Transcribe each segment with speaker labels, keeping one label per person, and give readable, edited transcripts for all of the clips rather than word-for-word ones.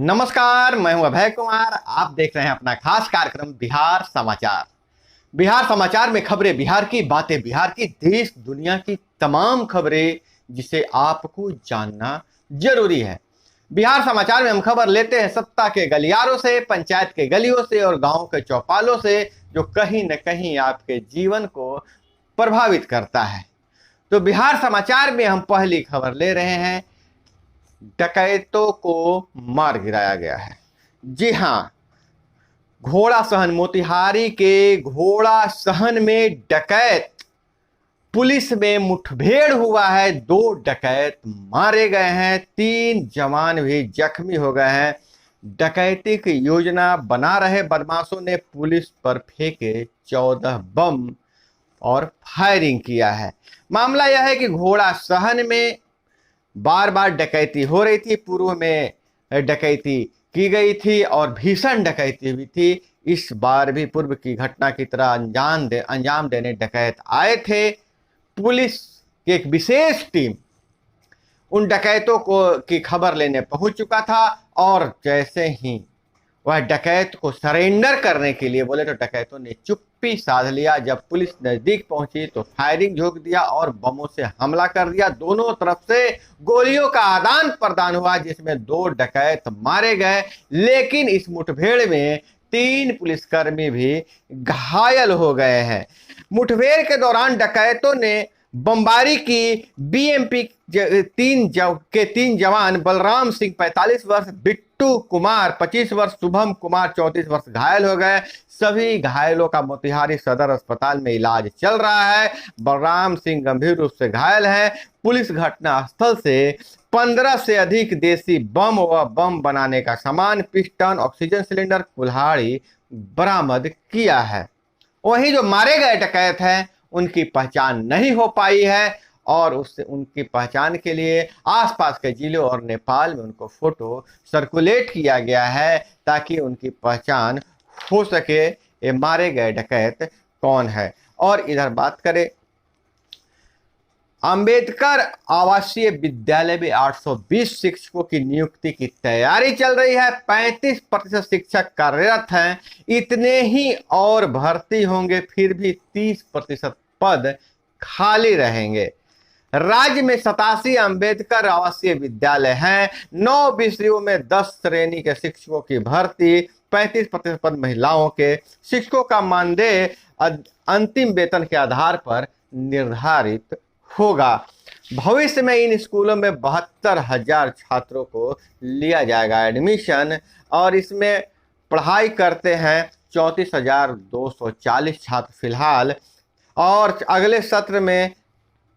Speaker 1: नमस्कार, मैं हूं अभय कुमार। आप देख रहे हैं अपना खास कार्यक्रम बिहार समाचार। बिहार समाचार में खबरें बिहार की, बातें बिहार की, देश दुनिया की तमाम खबरें जिसे आपको जानना जरूरी है। बिहार समाचार में हम खबर लेते हैं सत्ता के गलियारों से, पंचायत के गलियों से और गांव के चौपालों से, जो कहीं न कहीं आपके जीवन को प्रभावित करता है। तो बिहार समाचार में हम पहली खबर ले रहे हैं, डकैतों को मार गिराया गया है। जी हां, घोड़ा सहन, मोतिहारी के घोड़ा सहन में डकैत पुलिस में मुठभेड़ हुआ है। 2 डकैत मारे गए हैं, 3 जवान भी जख्मी हो गए हैं। डकैती की योजना बना रहे बदमाशों ने पुलिस पर फेंके 14 बम और फायरिंग किया है। मामला यह है कि घोड़ा सहन में बार बार डकैती हो रही थी। पूर्व में डकैती की गई थी और भीषण डकैती हुई थी। इस बार भी पूर्व की घटना की तरह अंजाम देने डकैत आए थे। पुलिस की एक विशेष टीम उन डकैतों की खबर लेने पहुंच चुका था और जैसे ही वह डकैत को सरेंडर करने के लिए बोले तो डकैतों ने चुप्पी साध लिया। जब पुलिस नजदीक पहुंची तो फायरिंग झोंक दिया और बमों से हमला कर दिया। दोनों तरफ से गोलियों का आदान प्रदान हुआ, जिसमें 2 डकैत मारे गए। लेकिन इस मुठभेड़ में 3 पुलिसकर्मी भी घायल हो गए हैं। मुठभेड़ के दौरान डकैतों ने बमबारी की। बीएमपी के 3 जवान बलराम सिंह 45 वर्ष, बिट्टू कुमार 25 वर्ष, शुभम कुमार 34 वर्ष घायल हो गए। सभी घायलों का मोतिहारी सदर अस्पताल में इलाज चल रहा है। बलराम सिंह गंभीर रूप से घायल है। पुलिस घटनास्थल से 15 से अधिक देसी बम व बम बनाने का सामान, पिस्टन, ऑक्सीजन सिलेंडर, कुल्हाड़ी बरामद किया है। वहीं जो मारे गए डकैत हैं उनकी पहचान नहीं हो पाई है और उससे उनकी पहचान के लिए आसपास के जिलों और नेपाल में उनको फोटो सर्कुलेट किया गया है ताकि उनकी पहचान हो सके ये मारे गए डकैत कौन है। और इधर बात करें, अंबेडकर आवासीय विद्यालय में 820 शिक्षकों की नियुक्ति की तैयारी चल रही है। 35% शिक्षक कार्यरत हैं। इतने ही और भर्ती होंगे, फिर भी 30% पद खाली रहेंगे। राज्य में 87 अंबेडकर आवासीय विद्यालय हैं। 9 विषयों में 10 श्रेणी के शिक्षकों की भर्ती। 35% पद महिलाओं के। शिक्षकों का मानदेय अंतिम वेतन के आधार पर निर्धारित होगा। भविष्य में इन स्कूलों में 72,000 छात्रों को लिया जाएगा एडमिशन और इसमें पढ़ाई करते हैं 34,240 छात्र फिलहाल और अगले सत्र में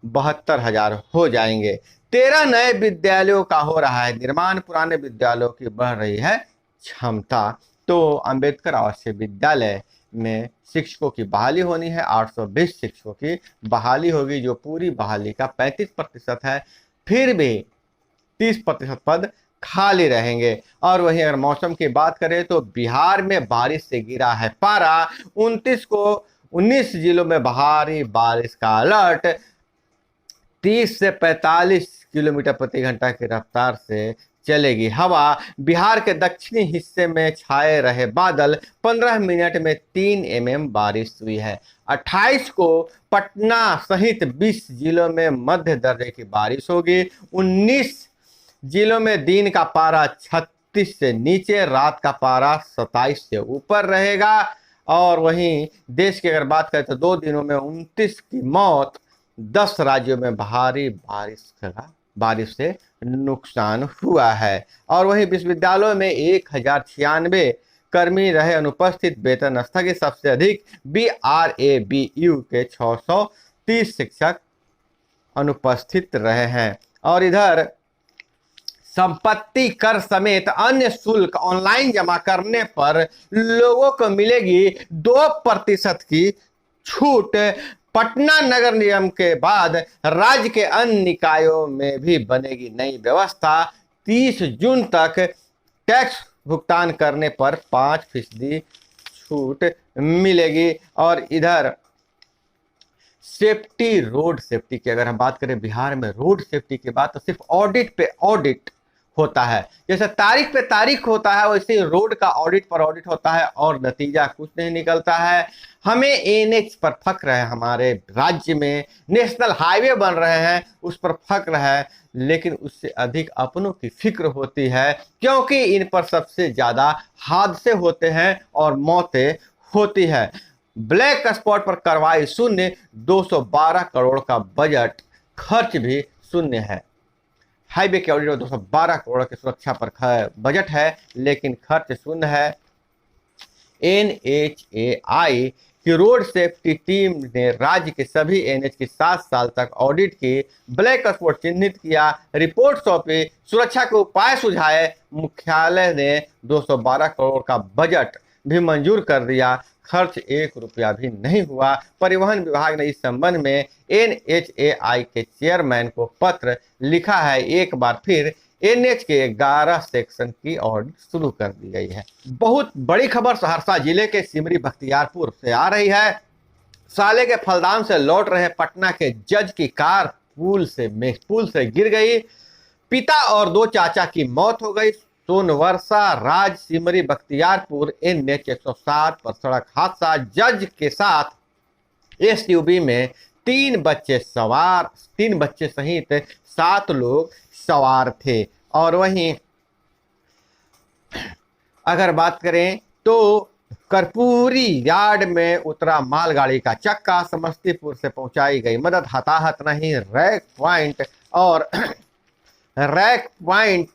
Speaker 1: 72,000 हो जाएंगे। 13 नए विद्यालयों का हो रहा है निर्माण। पुराने विद्यालयों की बढ़ रही है क्षमता। तो अंबेडकर आवासीय विद्यालय में शिक्षकों की बहाली होनी है। 820 शिक्षकों की बहाली होगी, जो पूरी बहाली का 35% है। फिर भी 30% पद खाली रहेंगे। और वहीं अगर मौसम की बात करें तो बिहार में बारिश से गिरा है पारा। 19 जिलों में भारी बारिश का अलर्ट। 30 से 45 किलोमीटर प्रति घंटा की रफ्तार से चलेगी हवा। बिहार के दक्षिणी हिस्से में छाए रहे बादल। 15 मिनट में 3 mm बारिश हुई है। 28 को पटना सहित 20 जिलों में मध्य दर्जे की बारिश होगी। 19 जिलों में दिन का पारा 36 से नीचे, रात का पारा 27 से ऊपर रहेगा। और वहीं देश की अगर बात करें तो 2 दिनों में 29 की मौत। 10 राज्यों में भारी बारिश से नुकसान हुआ है। और वहीं विश्वविद्यालयों में 1096 कर्मी रहे अनुपस्थित, वेतन स्थगित। सबसे अधिक BRABU के 630 शिक्षक अनुपस्थित रहे हैं। और इधर संपत्ति कर समेत अन्य शुल्क ऑनलाइन जमा करने पर लोगों को मिलेगी 2% की छूट। पटना नगर निगम के बाद राज्य के अन्य निकायों में भी बनेगी नई व्यवस्था। 30 जून तक टैक्स भुगतान करने पर 5% छूट मिलेगी। और इधर रोड सेफ्टी की अगर हम बात करें, बिहार में रोड सेफ्टी की बात तो सिर्फ ऑडिट पे ऑडिट होता है। जैसे तारीख पे तारीख होता है वैसे रोड का ऑडिट पर ऑडिट होता है और नतीजा कुछ नहीं निकलता है। हमें एनएच पर फक्र है, हमारे राज्य में नेशनल हाईवे बन रहे हैं उस पर फक्र है, लेकिन उससे अधिक अपनों की फिक्र होती है, क्योंकि इन पर सबसे ज्यादा हादसे होते हैं और मौतें होती है। ब्लैक स्पॉट पर कार्रवाई शून्य, 212 करोड़ का बजट खर्च भी शून्य है। हाईवे के ऑडिट में 212 करोड़ की सुरक्षा पर बजट है लेकिन खर्च शून्य है। NHAI की रोड सेफ्टी टीम ने राज्य के सभी एनएच की 7 साल तक ऑडिट की, ब्लैक स्पॉट चिन्हित किया, रिपोर्ट सौंपी, सुरक्षा के उपाय सुझाए। मुख्यालय ने 212 करोड़ का बजट भी मंजूर कर दिया, खर्च 1 रुपया भी नहीं हुआ। परिवहन विभाग ने इस संबंध में NHAI के चेयरमैन को पत्र लिखा है। एक बार फिर एनएच के 11 सेक्शन की ऑडिट शुरू कर दी गई है। बहुत बड़ी खबर सहरसा जिले के सिमरी बख्तियारपुर से आ रही है। साले के फलदान से लौट रहे पटना के जज की कार पुल से गिर गई, पिता और 2 चाचा की मौत हो गई। सोनवर्षा राज सिमरी बख्तियारपुर NH 107 पर सड़क हादसा, जज के साथ SUV में 3 बच्चे सहित 7 लोग सवार थे। और वहीं अगर बात करें तो कर्पूरी यार्ड में उतरा मालगाड़ी का चक्का, समस्तीपुर से पहुंचाई गई मदद, हताहत नहीं। रैक पॉइंट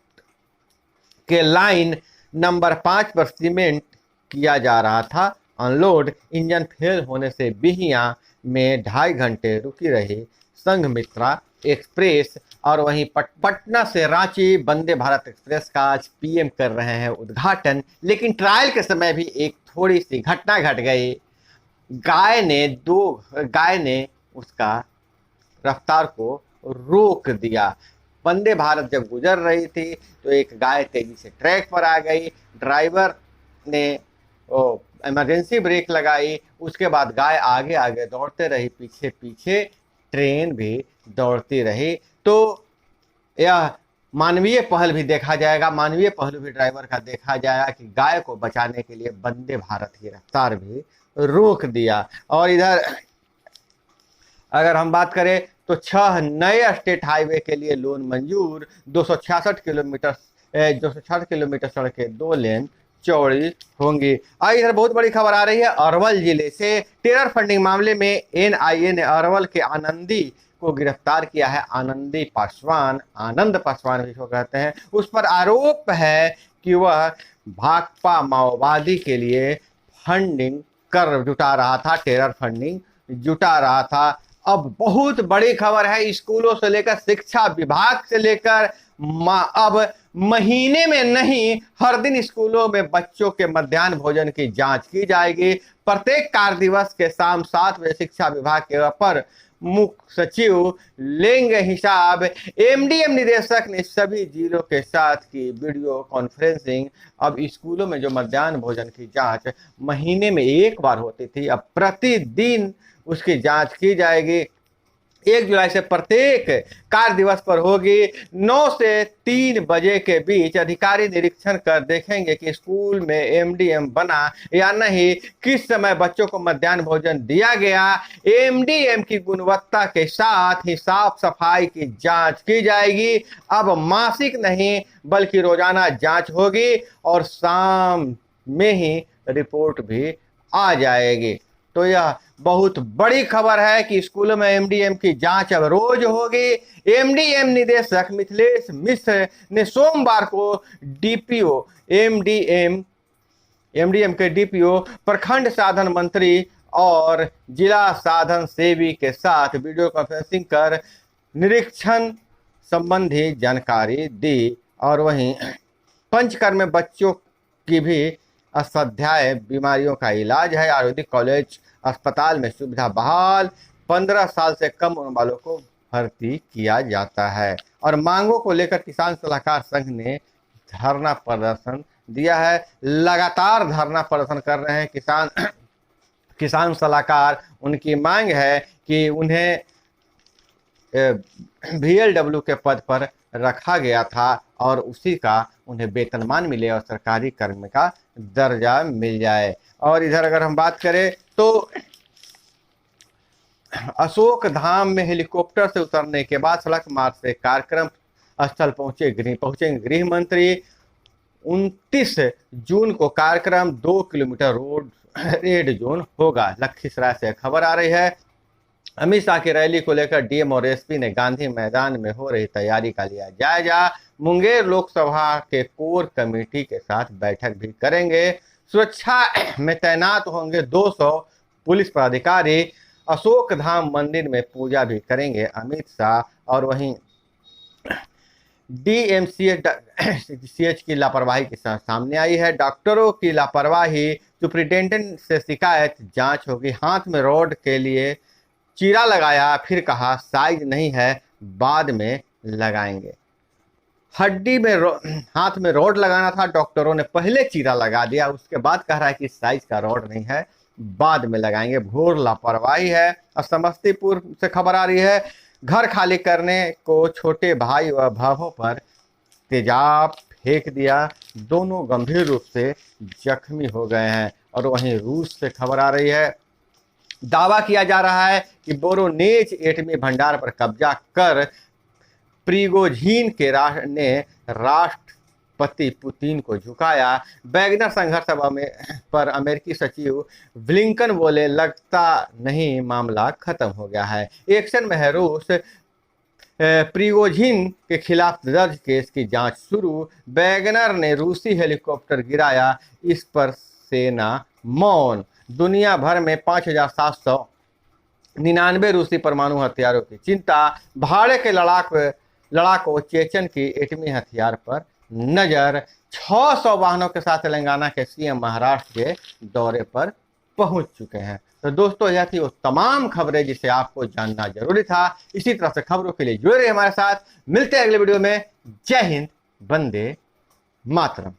Speaker 1: के लाइन नंबर 5 पर सीमेंट किया जा रहा था अनलोड, इंजन फेल होने से बिहिया में 2.5 घंटे रुकी रही संघमित्रा एक्सप्रेस। और वहीं पटना से रांची वंदे भारत एक्सप्रेस का आज PM कर रहे हैं उद्घाटन, लेकिन ट्रायल के समय भी एक थोड़ी सी घटना घट गई। गाय ने उसका रफ्तार को रोक दिया। वंदे भारत जब गुजर रही थी तो एक गाय तेजी से ट्रैक पर आ गई, ड्राइवर ने इमरजेंसी ब्रेक लगाई, उसके बाद गाय आगे आगे दौड़ते रही, पीछे पीछे ट्रेन भी दौड़ती रही। तो यह मानवीय पहल भी देखा जाएगा, मानवीय पहलू भी ड्राइवर का देखा जाएगा कि गाय को बचाने के लिए वंदे भारत की रफ्तार भी रोक दिया। और इधर अगर हम बात करें तो 6 नए स्टेट हाईवे के लिए लोन मंजूर, 266 किलोमीटर सड़कें 2 लेन चौड़ी होंगी। इधर बहुत बड़ी खबर आ रही है अरवल जिले से। टेरर फंडिंग मामले में NIA ने अरवल के आनंदी को गिरफ्तार किया है। आनंद पासवान जिसको कहते हैं, उस पर आरोप है कि वह भाकपा माओवादी के लिए जुटा रहा था, टेरर फंडिंग जुटा रहा था। अब बहुत बड़ी खबर है, स्कूलों से लेकर शिक्षा विभाग से लेकर अब महीने में नहीं हर दिन स्कूलों में बच्चों के मध्याह्न भोजन की जांच की जाएगी। प्रत्येक कार्य दिवस के शाम 7 बजे शिक्षा विभाग के अपर मुख्य सचिव लेंगे हिसाब। MDM निदेशक ने सभी जिलों के साथ की वीडियो कॉन्फ्रेंसिंग। अब स्कूलों में जो मध्याह्न भोजन की जांच महीने में एक बार होती थी, अब प्रतिदिन उसकी जांच की जाएगी। 1 जुलाई से प्रत्येक कार्य दिवस पर होगी। 9 से 3 बजे के बीच अधिकारी निरीक्षण कर देखेंगे कि स्कूल में MDM बना या नहीं, किस समय बच्चों को मध्याह्न भोजन दिया गया। MDM की गुणवत्ता के साथ ही साफ सफाई की जांच की जाएगी। अब मासिक नहीं बल्कि रोजाना जांच होगी और शाम में ही रिपोर्ट भी आ जाएगी। तो यह बहुत बड़ी खबर है कि स्कूलों में MDM की जांच अब रोज होगी। MDM निदेशक मिथिलेश मिश्र ने सोमवार को MDM के DPO, प्रखंड साधन मंत्री और जिला साधन सेवी के साथ वीडियो कॉन्फ्रेंसिंग कर निरीक्षण संबंधी जानकारी दी। और वहीं पंचकर्म में बच्चों की भी असाध्याय बीमारियों का इलाज है। आयुर्वेदिक कॉलेज अस्पताल में सुविधा बहाल, 15 साल से कम उम्र वालों को भर्ती किया जाता है। और मांगों को लेकर किसान सलाहकार संघ ने धरना प्रदर्शन दिया है। लगातार धरना प्रदर्शन कर रहे हैं किसान सलाहकार। उनकी मांग है कि उन्हें VLW के पद पर रखा गया था और उसी का उन्हें वेतनमान मिले और सरकारी कर्मी का दर्जा मिल जाए। और इधर अगर हम बात करें तो अशोक धाम में हेलीकॉप्टर से उतरने के बाद सड़क मार्ग से कार्यक्रम स्थल पहुंचे गृह मंत्री। 29 जून को कार्यक्रम 2 किलोमीटर रेड जोन होगा। लखीसराय से खबर आ रही है। अमित शाह की रैली को लेकर डीएम और एसपी ने गांधी मैदान में हो रही तैयारी का लिया जायजा। मुंगेर लोकसभा के कोर कमेटी के साथ बैठक भी करेंगे। सुरक्षा में तैनात होंगे 200 पुलिस पदाधिकारी। अशोक धाम मंदिर में पूजा भी करेंगे अमित शाह। और वहीं DMCH की लापरवाही के साथ सामने आई है। डॉक्टरों की लापरवाही, सुप्रिंटेंडेंट से शिकायत, जांच होगी। हाथ में रॉड के लिए चीरा लगाया, फिर कहा साइज नहीं है, बाद में लगाएंगे। हड्डी में हाथ में रॉड लगाना था, डॉक्टरों ने पहले चीरा लगा दिया, उसके बाद कह रहा है कि साइज का रॉड नहीं है, बाद में लगाएंगे। घोर लापरवाही है। और समस्तीपुर से खबर आ रही है, घर खाली करने को छोटे भाई व भावों पर तेजाब फेंक दिया, दोनों गंभीर रूप से जख्मी हो गए हैं। और वहीं रूस से खबर आ रही है, दावा किया जा रहा है कि बोरोनेज एटमी भंडार पर कब्जा कर प्रिगोझिन के ने राष्ट्रपति पुतिन को झुकाया। वैगनर संघर्ष सभा में पर अमेरिकी सचिव ब्लिंकन बोले, लगता नहीं मामला खत्म हो गया है, एक्शन में है रूस। प्रिगोझिन के खिलाफ दर्ज केस की जांच शुरू। वैगनर ने रूसी हेलीकॉप्टर गिराया, इस पर सेना मौन। दुनिया भर में 5,799 रूसी परमाणु हथियारों की चिंता। भाड़े के लड़ाकों चेचन की एटमी हथियार पर नजर। 600 वाहनों के साथ तेलंगाना के सीएम महाराष्ट्र के दौरे पर पहुंच चुके हैं। तो दोस्तों, यह थी वो तमाम खबरें जिसे आपको जानना जरूरी था। इसी तरह से खबरों के लिए जुड़े रहिए हमारे साथ। मिलते हैं अगले वीडियो में। जय हिंद, वंदे मातरम।